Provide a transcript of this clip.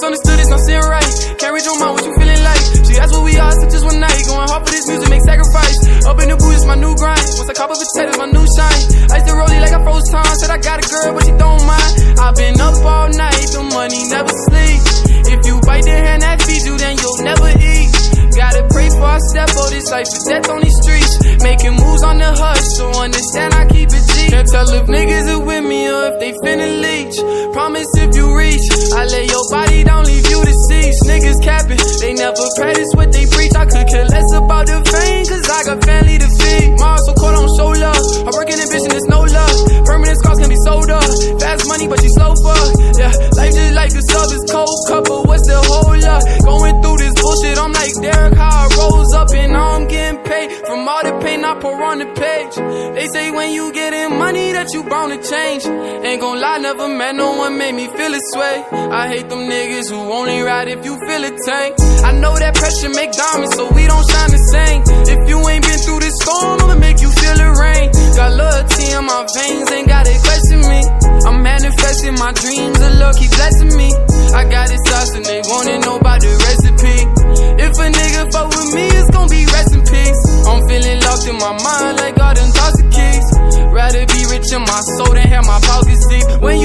misunderstood, it's not sitting right. Can't read your mind, what you feeling like? She asked what we are, so just one night. Going hard for this music, make sacrifice. Up in the booth, it's my new grind. Once I cop a potatoes, my new shine. I used to roll it like I froze time. Said I got a girl, but she don't mind. I've been up all night, the money never sleep. If you bite the hand that feeds you, then you'll never eat. Gotta pray for I step, oh, this life is death on these streets. Making moves on the hush, so understand I keep it G. Can't tell if niggas are with me or if they finna leech. Promise if you reach, I lay your body down, leave you deceased. Niggas capping, they never practice what they preach. I could care less about the fame, cause I got family to feed. Mars so cold, I don't show love. I work in ambition, there's no love. Permanent scars can be sold up. Fast money, but you slow for. Yeah, life just like a sub, it's cold cup, but what's the whole lot? Going through this bullshit, I'm like Derek, how I rose up and now I'm getting paid. From all the pain I pour on the page. They say when you getting money that you bound to change. Ain't gon' lie, never met no one made me feel this way. I hate them niggas who only ride if you feel a tank. I know that pressure make diamonds, so we don't shine the same. If you ain't been through this storm, I'ma make you feel the rain. Got loyalty in my veins, ain't gotta question me. I'm manifesting my dreams, the Lord keep blessing me. I got it sauce and they wanna know about the recipe. If a nigga fuck with me, it's gon' be rest in peace. I'm feeling locked in my mind like all them thoughts of keys. Rather be rich in my soul than have my pockets deep. When you